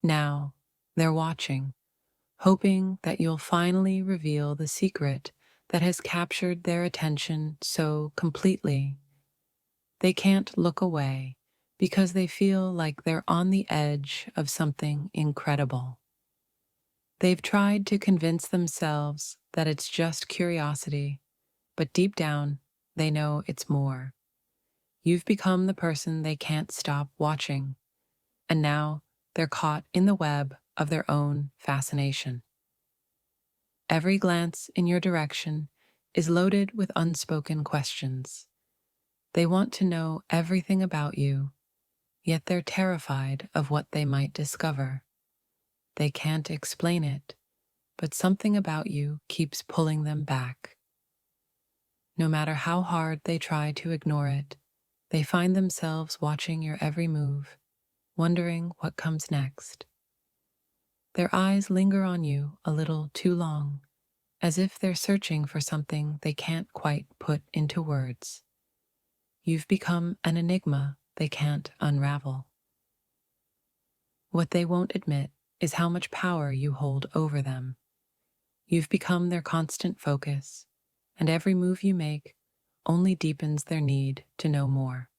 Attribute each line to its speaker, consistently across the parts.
Speaker 1: Now, they're watching, hoping that you'll finally reveal the secret that has captured their attention so completely. They can't look away because they feel like they're on the edge of something incredible. They've tried to convince themselves that it's just curiosity, but deep down, they know it's more. You've become the person they can't stop watching, and now they're caught in the web of their own fascination. Every glance in your direction is loaded with unspoken questions. They want to know everything about you, yet they're terrified of what they might discover. They can't explain it, but something about you keeps pulling them back. No matter how hard they try to ignore it, they find themselves watching your every move, wondering what comes next. Their eyes linger on you a little too long, as if they're searching for something they can't quite put into words. You've become an enigma they can't unravel. What they won't admit is how much power you hold over them. You've become their constant focus, and every move you make only deepens their need to know more.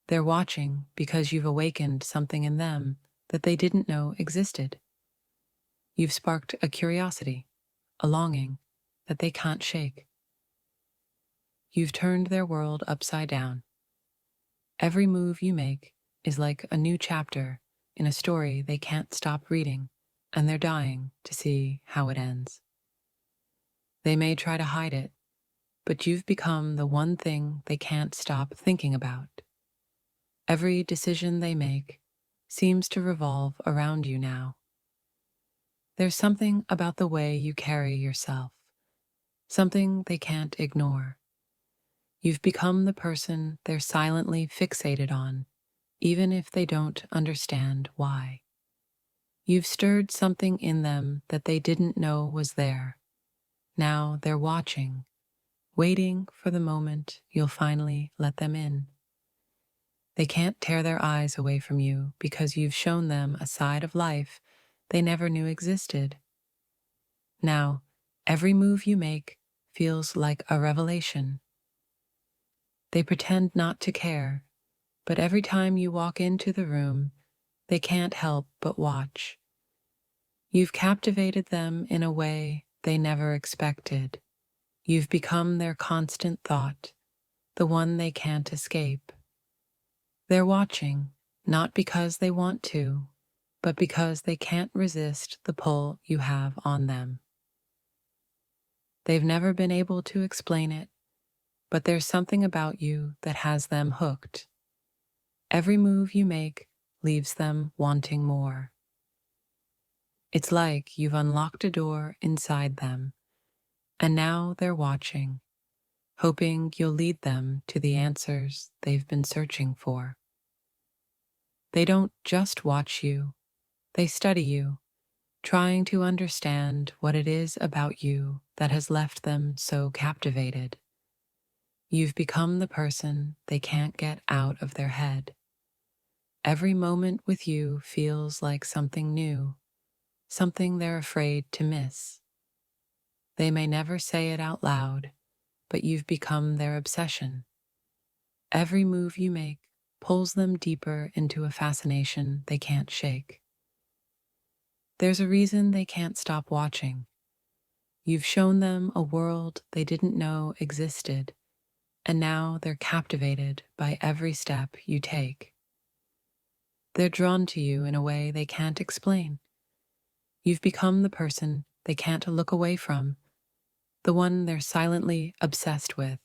Speaker 1: They're watching because you've awakened something in them that they didn't know existed. You've sparked a curiosity, a longing that they can't shake. You've turned their world upside down. Every move you make is like a new chapter in a story they can't stop reading, and they're dying to see how it ends. They may try to hide it, but you've become the one thing they can't stop thinking about. Every decision they make seems to revolve around you now. There's something about the way you carry yourself, something they can't ignore. You've become the person they're silently fixated on, even if they don't understand why. You've stirred something in them that they didn't know was there. Now they're watching, waiting for the moment you'll finally let them in. They can't tear their eyes away from you because you've shown them a side of life they never knew existed. Now, every move you make feels like a revelation. They pretend not to care, but every time you walk into the room, they can't help but watch. You've captivated them in a way they never expected. You've become their constant thought, the one they can't escape. They're watching, not because they want to, but because they can't resist the pull you have on them. They've never been able to explain it, but there's something about you that has them hooked. Every move you make leaves them wanting more. It's like you've unlocked a door inside them, and now they're watching, hoping you'll lead them to the answers they've been searching for. They don't just watch you, they study you, trying to understand what it is about you that has left them so captivated. You've become the person they can't get out of their head. Every moment with you feels like something new, something they're afraid to miss. They may never say it out loud, but you've become their obsession. Every move you make pulls them deeper into a fascination they can't shake. There's a reason they can't stop watching. You've shown them a world they didn't know existed, and now they're captivated by every step you take. They're drawn to you in a way they can't explain. You've become the person they can't look away from, the one they're silently obsessed with.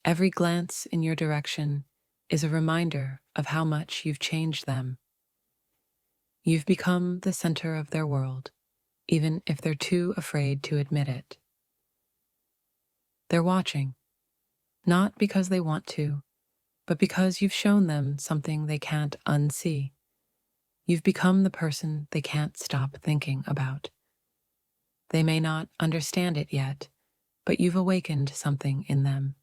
Speaker 1: Every glance in your direction is a reminder of how much you've changed them. You've become the center of their world, even if they're too afraid to admit it. They're watching, not because they want to, but because you've shown them something they can't unsee. You've become the person they can't stop thinking about. They may not understand it yet, but you've awakened something in them.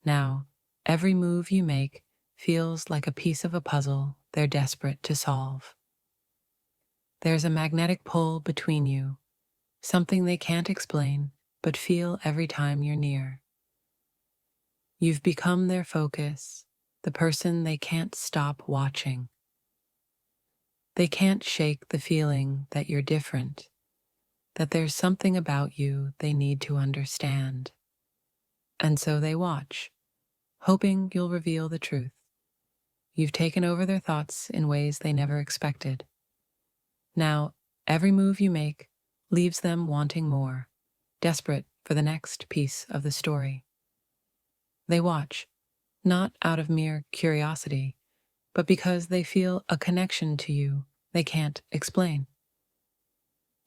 Speaker 1: Now, every move you make feels like a piece of a puzzle they're desperate to solve. There's a magnetic pull between you, something they can't explain, but feel every time you're near. You've become their focus, the person they can't stop watching. They can't shake the feeling that you're different, that there's something about you they need to understand. And so they watch, hoping you'll reveal the truth. You've taken over their thoughts in ways they never expected. Now, every move you make leaves them wanting more, desperate for the next piece of the story. They watch, not out of mere curiosity, but because they feel a connection to you they can't explain.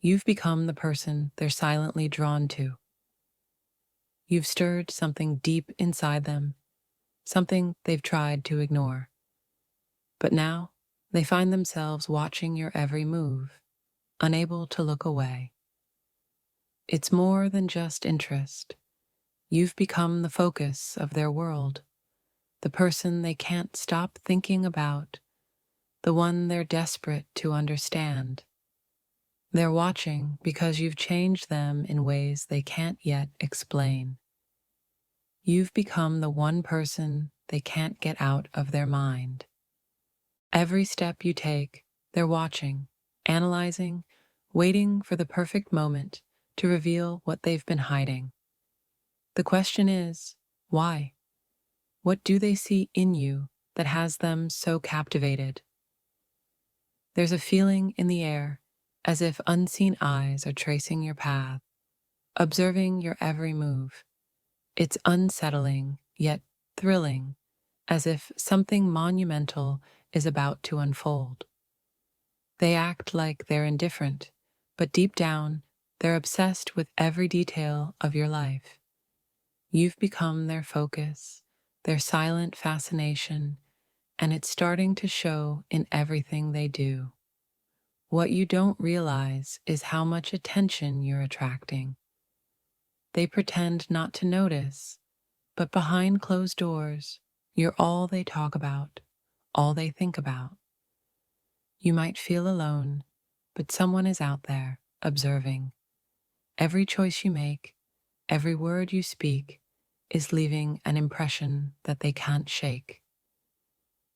Speaker 1: You've become the person they're silently drawn to. You've stirred something deep inside them, something they've tried to ignore. But now, they find themselves watching your every move, unable to look away. It's more than just interest. You've become the focus of their world, the person they can't stop thinking about, the one they're desperate to understand. They're watching because you've changed them in ways they can't yet explain. You've become the one person they can't get out of their mind. Every step you take, they're watching, analyzing, waiting for the perfect moment to reveal what they've been hiding. The question is, why? What do they see in you that has them so captivated? There's a feeling in the air, as if unseen eyes are tracing your path, observing your every move. It's unsettling, yet thrilling, as if something monumental is about to unfold. They act like they're indifferent, but deep down, they're obsessed with every detail of your life. You've become their focus, their silent fascination, and it's starting to show in everything they do. What you don't realize is how much attention you're attracting. They pretend not to notice, but behind closed doors, you're all they talk about, all they think about. You might feel alone, but someone is out there, observing. Every choice you make, every word you speak, is leaving an impression that they can't shake.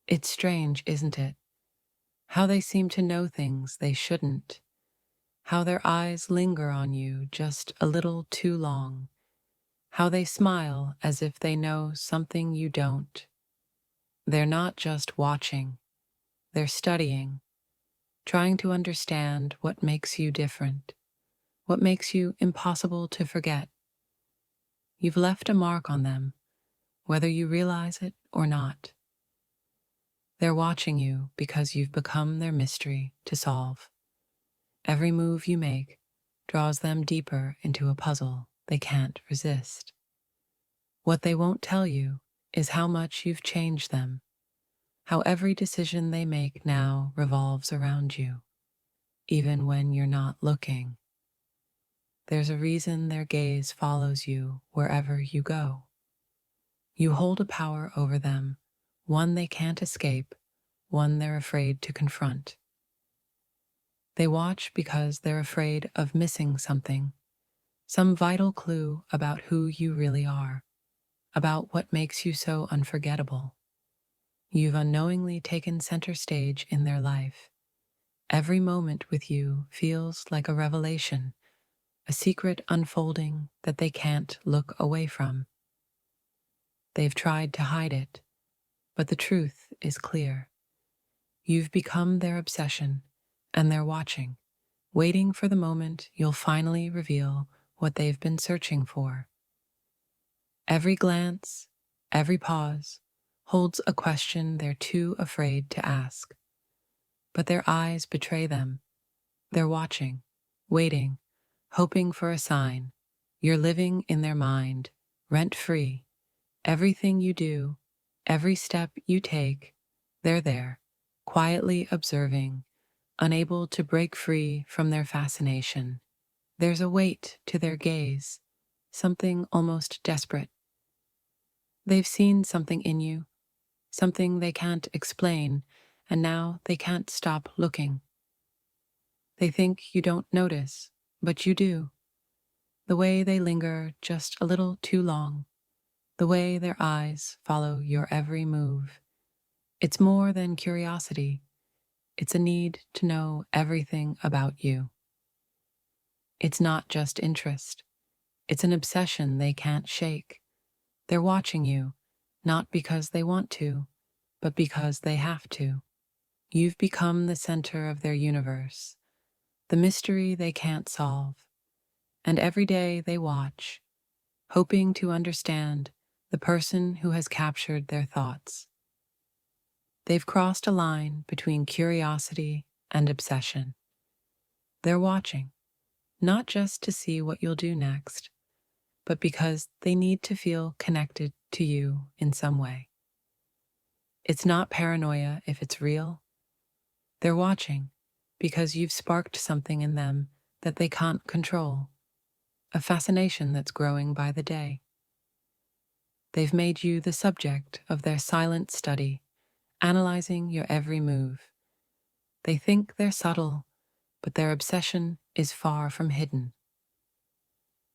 Speaker 1: It's strange, isn't it? How they seem to know things they shouldn't. How their eyes linger on you just a little too long. How they smile as if they know something you don't. They're not just watching, they're studying, trying to understand what makes you different, what makes you impossible to forget. You've left a mark on them, whether you realize it or not. They're watching you because you've become their mystery to solve. Every move you make draws them deeper into a puzzle they can't resist. What they won't tell you is how much you've changed them, how every decision they make now revolves around you, even when you're not looking. There's a reason their gaze follows you wherever you go. You hold a power over them, one they can't escape, one they're afraid to confront. They watch because they're afraid of missing something, some vital clue about who you really are, about what makes you so unforgettable. You've unknowingly taken center stage in their life. Every moment with you feels like a revelation, a secret unfolding that they can't look away from. They've tried to hide it, but the truth is clear. You've become their obsession, and they're watching, waiting for the moment you'll finally reveal what they've been searching for. Every glance, every pause, holds a question they're too afraid to ask. But their eyes betray them. They're watching, waiting, hoping for a sign. You're living in their mind, rent-free. Everything you do, every step you take, they're there, quietly observing, unable to break free from their fascination. There's a weight to their gaze, something almost desperate. They've seen something in you, something they can't explain, and now they can't stop looking. They think you don't notice, but you do. The way they linger just a little too long, the way their eyes follow your every move. It's more than curiosity, it's a need to know everything about you. It's not just interest, it's an obsession they can't shake. They're watching you, not because they want to, but because they have to. You've become the center of their universe, the mystery they can't solve. And every day they watch, hoping to understand the person who has captured their thoughts. They've crossed a line between curiosity and obsession. They're watching, not just to see what you'll do next, but because they need to feel connected to you in some way. It's not paranoia if it's real. They're watching because you've sparked something in them that they can't control, a fascination that's growing by the day. They've made you the subject of their silent study, analyzing your every move. They think they're subtle, but their obsession is far from hidden.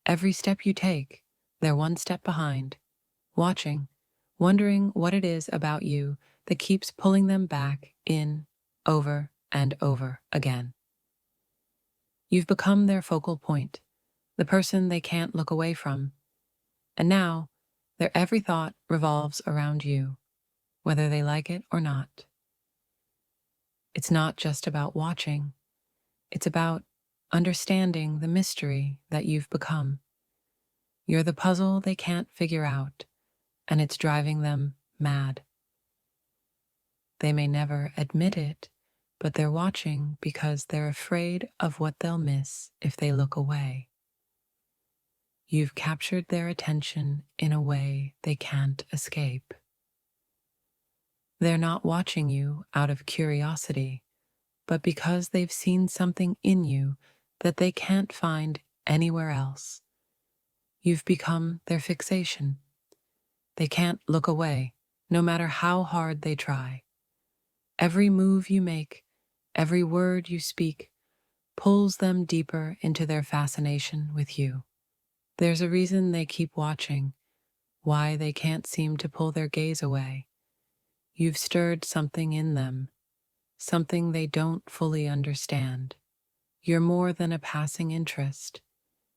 Speaker 1: Every step you take, they're one step behind, watching, wondering what it is about you that keeps pulling them back in over and over again. You've become their focal point, the person they can't look away from, and now their every thought revolves around you, whether they like it or not. It's not just about watching, it's about understanding the mystery that you've become. You're the puzzle they can't figure out, and it's driving them mad. They may never admit it, but they're watching because they're afraid of what they'll miss if they look away. You've captured their attention in a way they can't escape. They're not watching you out of curiosity, but because they've seen something in you that they can't find anywhere else. You've become their fixation. They can't look away, no matter how hard they try. Every move you make, every word you speak, pulls them deeper into their fascination with you. There's a reason they keep watching, why they can't seem to pull their gaze away. You've stirred something in them, something they don't fully understand. You're more than a passing interest.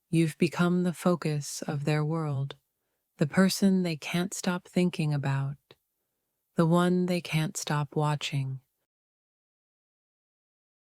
Speaker 1: You've become the focus of their world, the person they can't stop thinking about, the one they can't stop watching